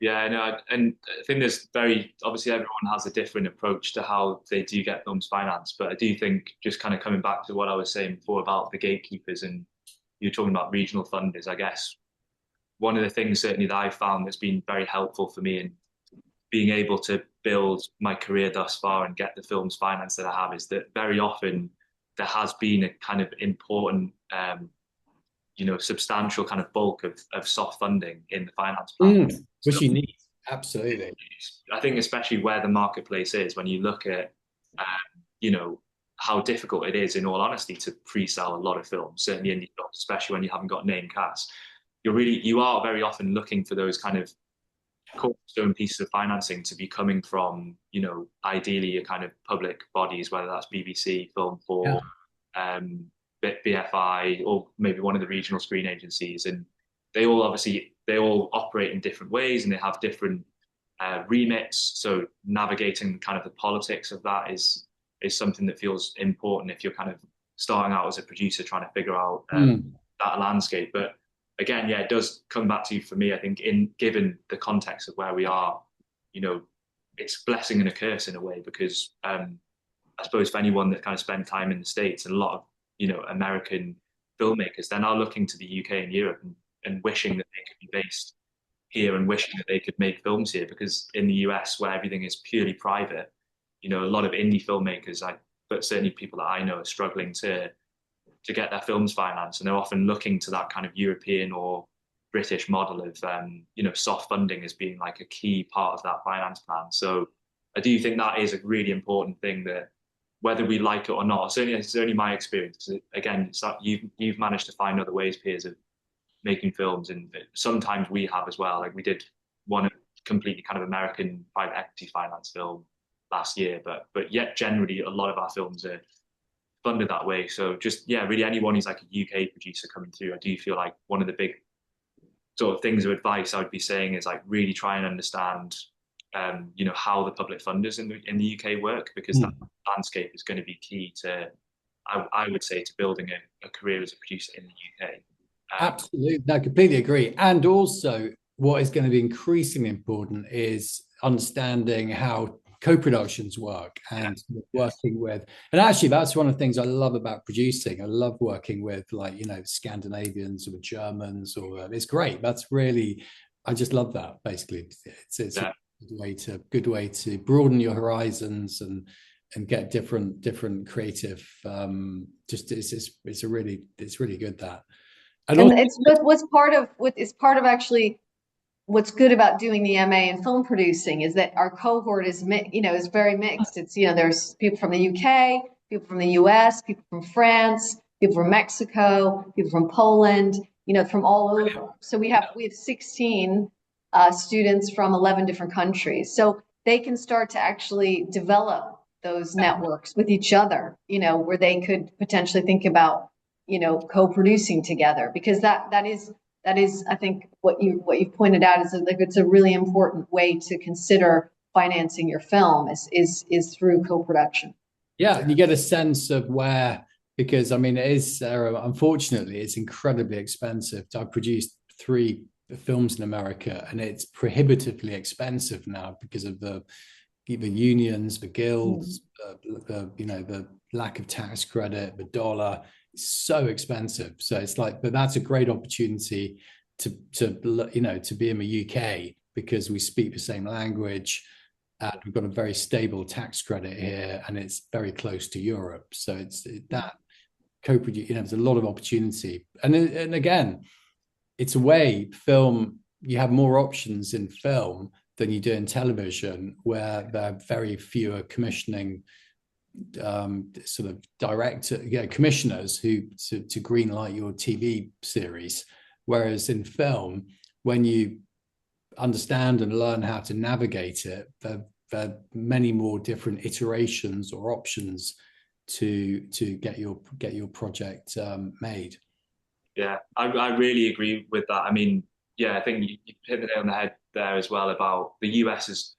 Yeah, no, and I think obviously everyone has a different approach to how they do get films financed, but I do think, just kind of coming back to what I was saying before about the gatekeepers, and you're talking about regional funders, I guess one of the things certainly that I found that's been very helpful for me in being able to build my career thus far and get the films financed that I have is that very often there has been a kind of important, substantial kind of bulk of soft funding in the finance plan. Which you need, absolutely. I think especially where the marketplace is, when you look at, how difficult it is, in all honesty, to pre-sell a lot of films, certainly indie films, especially when you haven't got name cast. You are very often looking for those kind of cornerstone pieces of financing to be coming from, ideally a kind of public bodies, whether that's BBC, Film 4, BFI, or maybe one of the regional screen agencies. And they all operate in different ways, and they have different remits. So navigating kind of the politics of that is something that feels important if you're kind of starting out as a producer trying to figure out that landscape. But again, it does come back to, for me, I think, given the context of where we are, it's a blessing and a curse in a way, because I suppose for anyone that kind of spent time in the States, and a lot of, American filmmakers, they're now looking to the UK and Europe and wishing that they could be based here, and wishing that they could make films here, because in the US, where everything is purely private, a lot of indie filmmakers, but certainly people that I know, are struggling to get their films financed, and they're often looking to that kind of European or British model of soft funding as being like a key part of that finance plan. So I do think that is a really important thing, that whether we like it or not, it's only my experience. Again, it's that you've managed to find other ways, Piers, of making films, and sometimes we have as well. Like, we did one completely kind of American private equity finance film last year, but yet generally a lot of our films are funded that way. So just, really anyone who's like a UK producer coming through, I do feel like one of the big sort of things of advice I would be saying is, like, really try and understand how the public funders in the UK work, because that landscape is going to be key to, I would say, to building a career as a producer in the UK. Absolutely, I completely agree. And also, what is going to be increasingly important is understanding how co-productions work, and working with, and actually that's one of the things I love about producing. I love working with, Scandinavians or Germans, or it's great. That's really, I just love that. Basically, it's a good way to broaden your horizons and get different creative. It's really good that. And it's what's part of actually what's good about doing the MA in film producing is that our cohort is very mixed. It's, there's people from the UK, people from the US, people from France, people from Mexico, people from Poland, from all over. So we have 16 students from 11 different countries. So they can start to actually develop those networks with each other, where they could potentially think about, co-producing together, because that is, I think, what you've pointed out is that, like, it's a really important way to consider financing your film is through co-production. Yeah, and you get a sense of where, because it is, Sarah, unfortunately, it's incredibly expensive. I've produced 3 films in America, and it's prohibitively expensive now because of the unions, the guilds, the lack of tax credit, the dollar. So expensive. So it's like, but that's a great opportunity to be in the UK, because we speak the same language, and we've got a very stable tax credit here, and it's very close to Europe. So it's that co-produce, there's a lot of opportunity. And again, it's a way film, you have more options in film than you do in television, where there are very fewer commissioning sort of commissioners who to green light your TV series, whereas in film, when you understand and learn how to navigate it, there are many more different iterations or options to get your project made. I really agree with that. I think you hit the nail on the head there as well about the US is,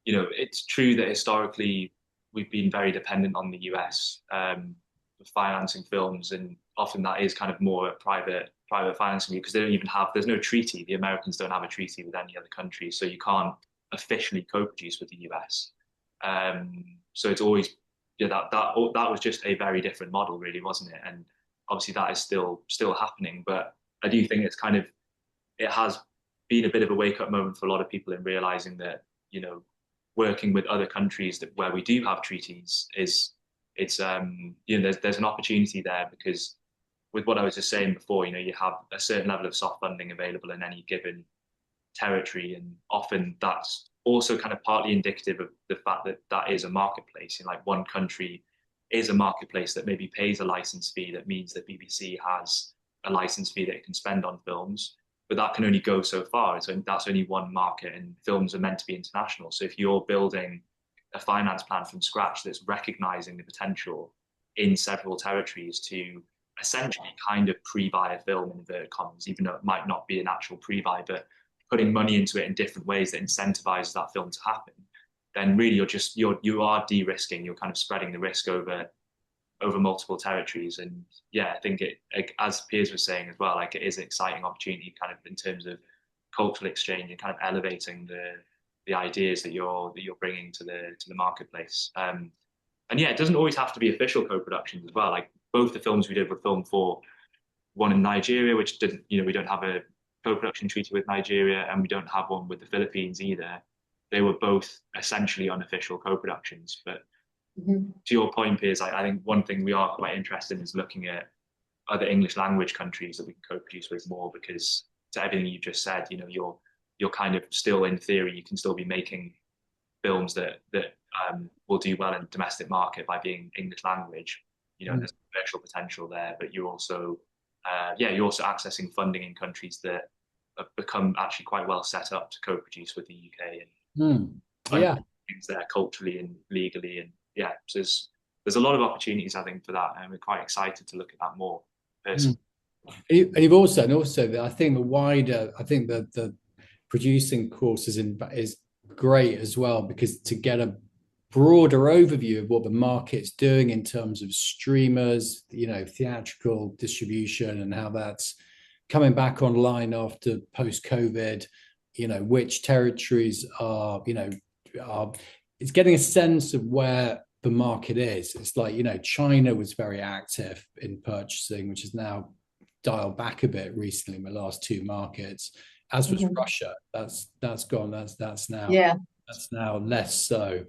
it's true that historically we've been very dependent on the US for financing films, and often that is kind of more private financing, because there's no treaty. The Americans don't have a treaty with any other country, so you can't officially co-produce with the US. So it's always that was just a very different model, really, wasn't it? And obviously that is still happening, but I do think it has been a bit of a wake-up moment for a lot of people in realizing that, working with other countries where we do have treaties is it's there's an opportunity there, because with what I was just saying before, you have a certain level of soft funding available in any given territory, and often that's also kind of partly indicative of the fact that that is a marketplace. Like one country is a marketplace that maybe pays a license fee that means that BBC has a license fee that it can spend on films, but that can only go so far. So that's only one market, and films are meant to be international. So if you're building a finance plan from scratch that's recognizing the potential in several territories to essentially kind of pre-buy a film, in inverted commas, even though it might not be an actual pre-buy, but putting money into it in different ways that incentivizes that film to happen, then really you are de-risking. You're kind of spreading the risk over multiple territories. And yeah, I think as Piers was saying as well, like it is an exciting opportunity kind of in terms of cultural exchange and kind of elevating the ideas that you're bringing to the marketplace. And yeah, it doesn't always have to be official co-productions as well. Like both the films we did were filmed for, one in Nigeria, which didn't, we don't have a co-production treaty with Nigeria, and we don't have one with the Philippines either. They were both essentially unofficial co-productions. But to your point, Piers, I think one thing we are quite interested in is looking at other English language countries that we can co-produce with more, because to everything you just said, you're kind of still, in theory, you can still be making films that will do well in the domestic market by being English language. There's commercial potential there, but you're also accessing funding in countries that have become actually quite well set up to co-produce with the UK, and things there culturally and legally, and so there's a lot of opportunities, I think, for that, and we're quite excited to look at that more personally. And you've also I think the producing course is great as well, because to get a broader overview of what the market's doing in terms of streamers, theatrical distribution, and how that's coming back online after post-COVID, which territories are it's getting a sense of where the market is. It's like, China was very active in purchasing, which is now dialed back a bit recently in the last two markets, as was Russia. That's gone. That's now less so.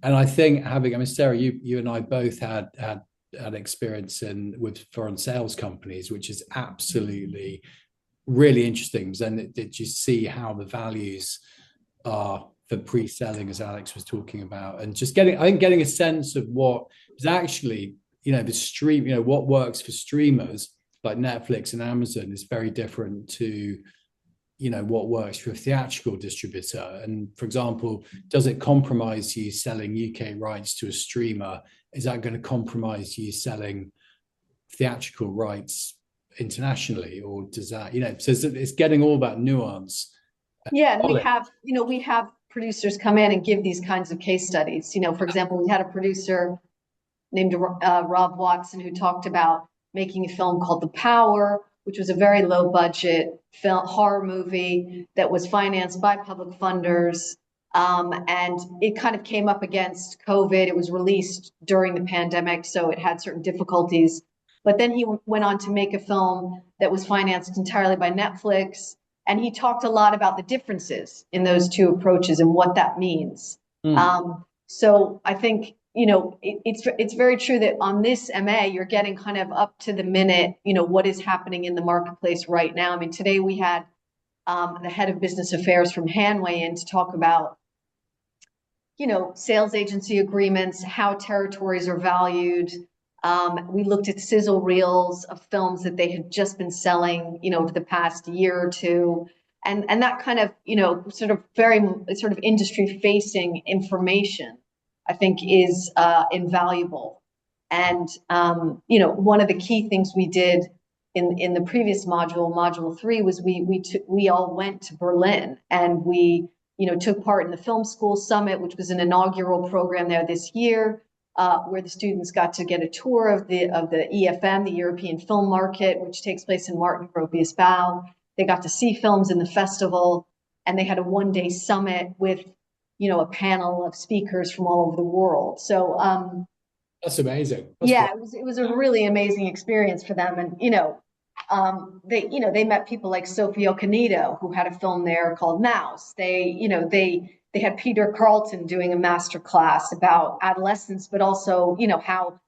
And I think Sarah, you and I both had experience with foreign sales companies, which is absolutely really interesting. Then did you see how the values are for pre-selling, as Alex was talking about, and just getting a sense of what is actually, the stream, what works for streamers like Netflix and Amazon is very different to what works for a theatrical distributor. And for example, does it compromise you selling UK rights to a streamer? Is that going to compromise you selling theatrical rights internationally, or does that, so it's getting all that nuance. Yeah, and we have producers come in and give these kinds of case studies. For example, we had a producer named Rob Watson who talked about making a film called The Power, which was a very low budget horror movie that was financed by public funders. And it kind of came up against COVID. It was released during the pandemic, so it had certain difficulties. But then he went on to make a film that was financed entirely by Netflix. And he talked a lot about the differences in those two approaches and what that means. So I think, it's very true that on this MA, you're getting kind of up to the minute, what is happening in the marketplace right now. I mean, today we had the head of business affairs from Hamm in to talk about, sales agency agreements, how territories are valued. We looked at sizzle reels of films that they had just been selling, over the past year or two. And that kind of, sort of industry facing information, I think, is invaluable. And, one of the key things we did in the previous module 3, was we all went to Berlin, and we, took part in the Film School Summit, which was an inaugural program there this year, where the students got to get a tour of the EFM, the European Film Market, which takes place in Martin Gropius-Bau. They got to see films in the festival, and they had a one-day summit with, a panel of speakers from all over the world. So that's amazing. It was a really amazing experience for them. And they met people like Sophie Okonedo, who had a film there called Mouse. They had Peter Carlton doing a master class about adolescence, but also, how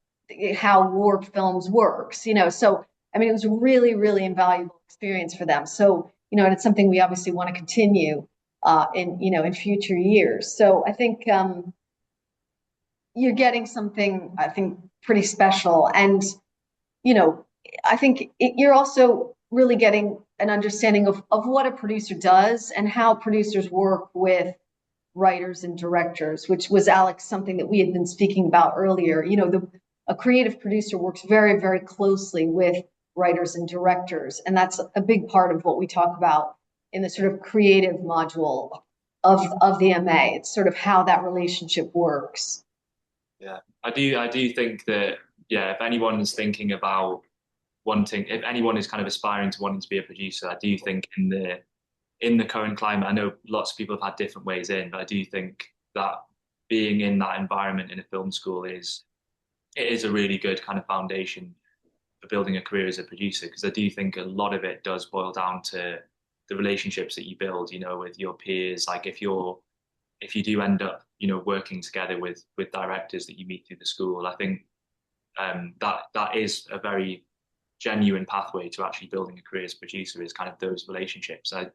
how Warp Films works, So, I mean, it was a really, really invaluable experience for them. So, and it's something we obviously want to continue in future years. So I think you're getting something, I think, pretty special. And, I think you're also really getting an understanding of what a producer does and how producers work with writers and directors, which was, Alex, something that we had been speaking about earlier. A creative producer works very, very closely with writers and directors. And that's a big part of what we talk about in the sort of creative module of the MA. It's sort of how that relationship works. Yeah, I do think that, yeah, if anyone is thinking about if anyone is kind of aspiring to wanting to be a producer, I do think in the current climate, I know lots of people have had different ways in, but I do think that being in that environment in a film school is a really good kind of foundation for building a career as a producer, because I do think a lot of it does boil down to the relationships that you build, with your peers. Like if you do end up, working together with directors that you meet through the school, I think that is a very genuine pathway to actually building a career as a producer, is kind of those relationships. I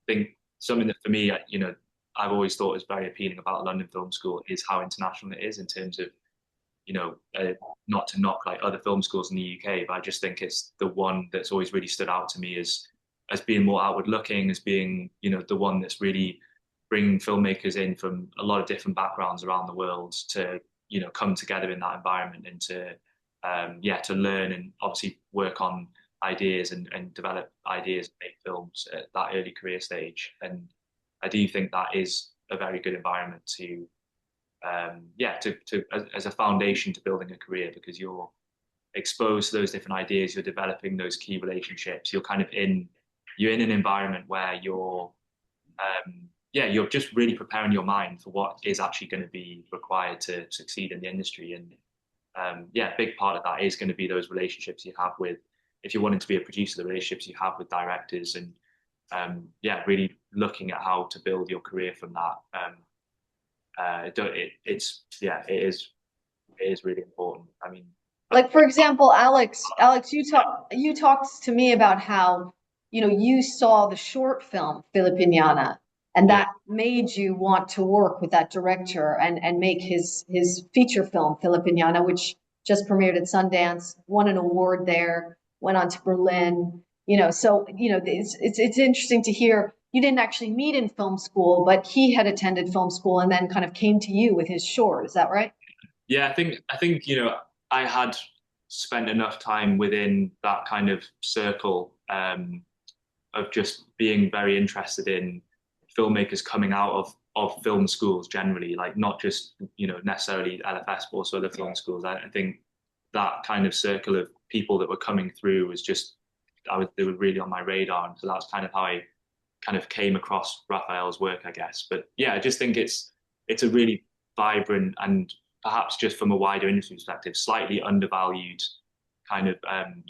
think something that for me, I've always thought is very appealing about London Film School is how international it is in terms of, not to knock like other film schools in the UK, but I just think it's the one that's always really stood out to me as being more outward looking, as being, the one that's really bringing filmmakers in from a lot of different backgrounds around the world to, come together in that environment and to learn and obviously work on ideas and develop ideas and make films at that early career stage. And I do think that is a very good environment to as a foundation to building a career, because you're exposed to those different ideas, you're developing those key relationships, you're in an environment where you're just really preparing your mind for what is actually going to be required to succeed in the industry. And a big part of that is going to be those relationships you have with, if you're wanting to be a producer, the relationships you have with directors, and really looking at how to build your career from that. It is really important. I mean, like, for example, Alex, you talked to me about how, you saw the short film Filipiniana, and that made you want to work with that director and make his feature film Filipiniana, which just premiered at Sundance, won an award there, went on to Berlin. So it's interesting to hear you didn't actually meet in film school, but he had attended film school and then kind of came to you with his short. Is that right? Yeah, I think I had spent enough time within that kind of circle of just being very interested in filmmakers coming out of film schools generally, like not just necessarily LFS, but also other film schools. I think that kind of circle of people that were coming through was just they were really on my radar, and so that's kind of how I kind of came across Raphael's work, I guess. But yeah, I just think it's a really vibrant and perhaps just from a wider industry perspective, slightly undervalued kind of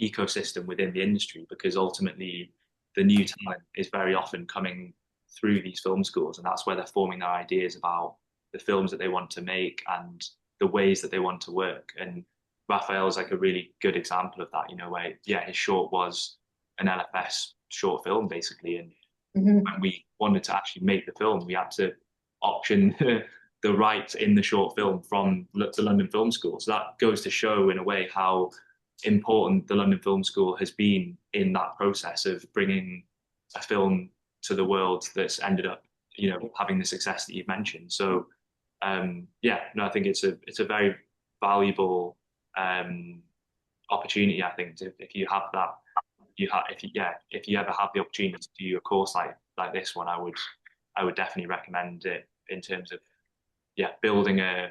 ecosystem within the industry, because ultimately the new talent is very often coming through these film schools, and that's where they're forming their ideas about the films that they want to make and the ways that they want to work. And Raphael's like a really good example of that, where his short was an LFS short film basically, and when we wanted to actually make the film, we had to option the rights in the short film from the London Film School. So that goes to show in a way how important the London Film School has been in that process of bringing a film to the world that's ended up, having the success that you've mentioned. So, I think it's a very valuable opportunity. I think if you have that, if you ever have the opportunity to do a course like this one, I would definitely recommend it in terms of building a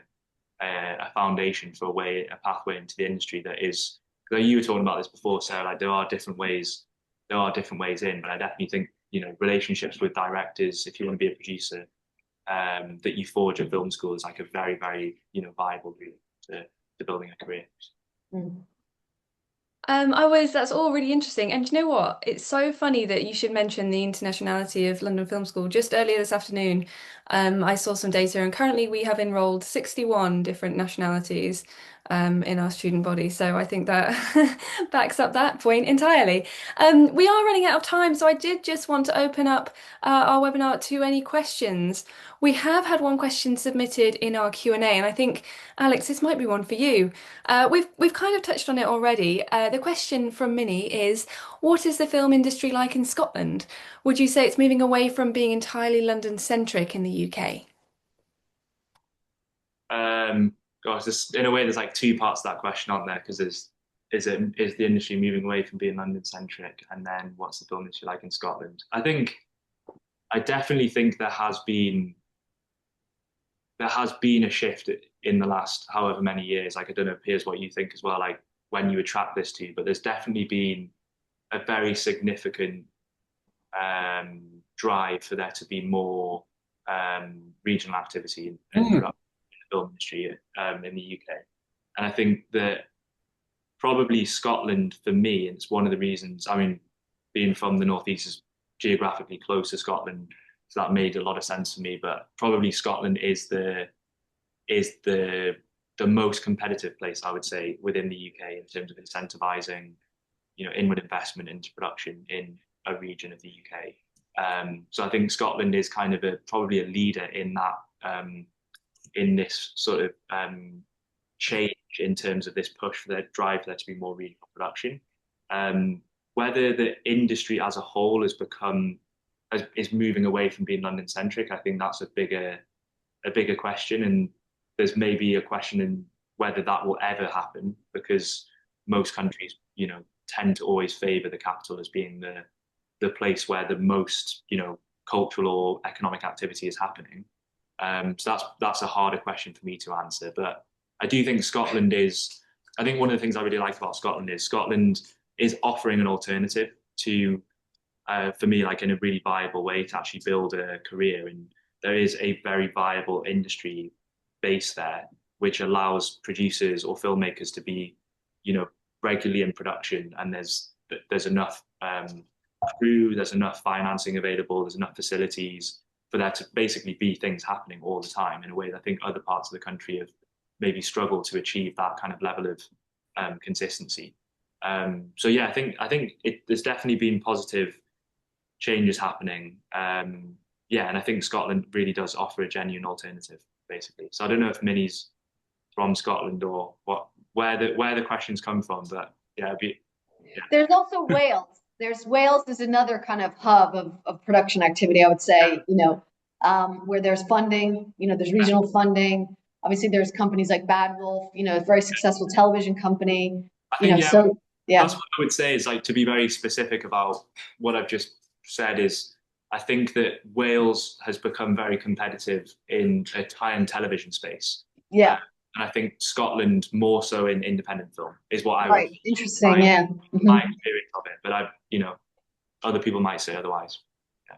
foundation for a pathway into the industry that is. You were talking about this before, Sarah. Like there are different ways in, but I definitely think relationships with directors, if you want to be a producer, that you forge at film school is like a very, very viable route to building a career. That's all really interesting. And you know what? It's so funny that you should mention the internationality of London Film School. Just earlier this afternoon, I saw some data, and currently we have enrolled 61 different nationalities, in our student body. So I think that backs up that point entirely. We are running out of time, so I did just want to open up our webinar to any questions. We have had one question submitted in our Q&A, and I think, Alex, this might be one for you. We've kind of touched on it already. The question from Minnie is, what is the film industry like in Scotland? Would you say it's moving away from being entirely London-centric in the UK? Gosh, in a way, there's like two parts to that question, aren't there? Because is the industry moving away from being London-centric, and then what's the film industry like in Scotland? I definitely think there has been a shift in the last however many years. Like, I don't know, Piers, what you think as well, like when you attract this to, but there's definitely been a very significant drive for there to be more regional activity in the film industry in the UK. And I think that probably Scotland, for me, and it's one of the reasons, I mean, being from the Northeast is geographically close to Scotland, so that made a lot of sense for me. But probably Scotland is the most competitive place, I would say, within the UK in terms of incentivizing, inward investment into production in a region of the UK. So I think Scotland is kind of probably a leader in that, in this sort of change in terms of this push for their drive for there to be more regional production. Whether the industry as a whole is moving away from being London centric, I think that's a bigger question, and there's maybe a question in whether that will ever happen, because most countries, tend to always favour the capital as being the place where the most, cultural or economic activity is happening. So that's a harder question for me to answer. But I do think I think one of the things I really like about Scotland is offering an alternative to, for me, like in a really viable way to actually build a career. And there is a very viable industry base there, which allows producers or filmmakers to be, regularly in production. And there's enough crew, there's enough financing available, there's enough facilities for there to basically be things happening all the time in a way that I think other parts of the country have maybe struggled to achieve that kind of level of consistency. So yeah, I think there's definitely been positive changes happening. Yeah, and I think Scotland really does offer a genuine alternative, basically. So I don't know if Minnie's from Scotland or where the questions come from, but yeah, There's also Wales. Wales is another kind of hub of production activity, I would say, where there's funding, there's regional funding. Obviously, there's companies like Bad Wolf, a very successful television company. So yeah. That's what I would say, is like, to be very specific about what I've just said, is I think that Wales has become very competitive in a high-end television space. Yeah. And I think Scotland more so in independent film is what I would. Interesting, yeah. My experience of it, but other people might say otherwise.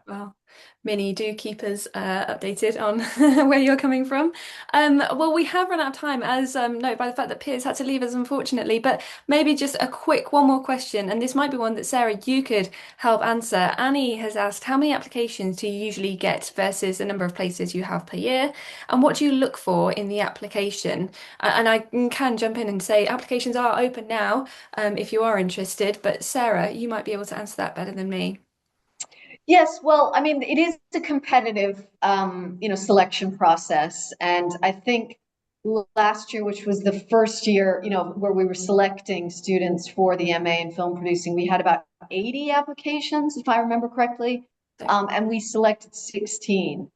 Well, Minnie, do keep us updated on where you're coming from. Well, we have run out of time, as noted by the fact that Piers had to leave us, unfortunately, but maybe just a quick one more question, and this might be one that, Sarah, you could help answer. Annie has asked, how many applications do you usually get versus the number of places you have per year, and what do you look for in the application? And I can jump in and say applications are open now, if you are interested, but Sarah, you might be able to answer that better than me. Yes, well, I mean, it is a competitive, selection process. And I think last year, which was the first year, where we were selecting students for the MA in film producing, we had about 80 applications, if I remember correctly. And we selected 16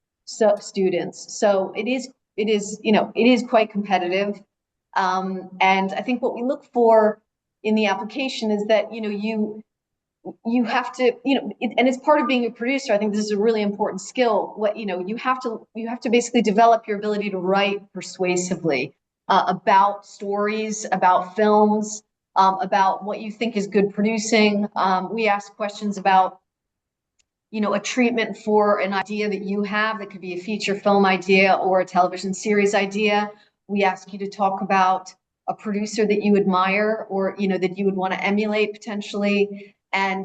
students. So it is quite competitive. And I think what we look for in the application is that, you have to, and it's part of being a producer. I think this is a really important skill. You have to basically develop your ability to write persuasively about stories, about films, about what you think is good producing. We ask questions about, a treatment for an idea that you have that could be a feature film idea or a television series idea. We ask you to talk about a producer that you admire or, you know, that you would want to emulate potentially. And,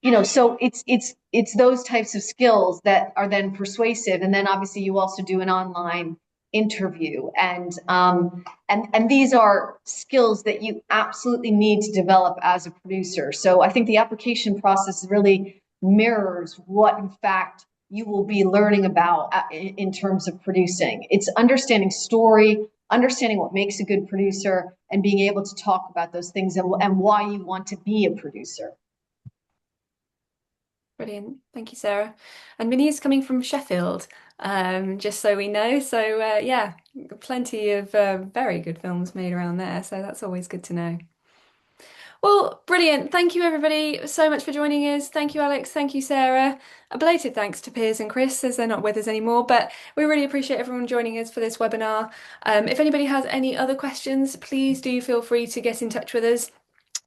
you know, so it's those types of skills that are then persuasive. And then obviously you also do an online interview, and these are skills that you absolutely need to develop as a producer. So I think the application process really mirrors what in fact you will be learning about in terms of producing. It's understanding story, understanding what makes a good producer, and being able to talk about those things and why you want to be a producer. Brilliant. Thank you, Sarah. And Minnie's coming from Sheffield, just so we know. So yeah, plenty of very good films made around there. So that's always good to know. Well, brilliant. Thank you, everybody, so much for joining us. Thank you, Alex. Thank you, Sarah. A belated thanks to Piers and Chris, as they're not with us anymore, but we really appreciate everyone joining us for this webinar. If anybody has any other questions, please do feel free to get in touch with us.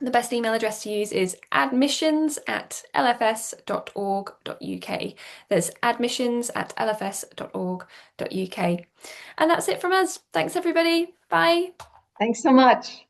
The best email address to use is admissions@lfs.org.uk. There's admissions@lfs.org.uk. And that's it from us. Thanks, everybody. Bye. Thanks so much.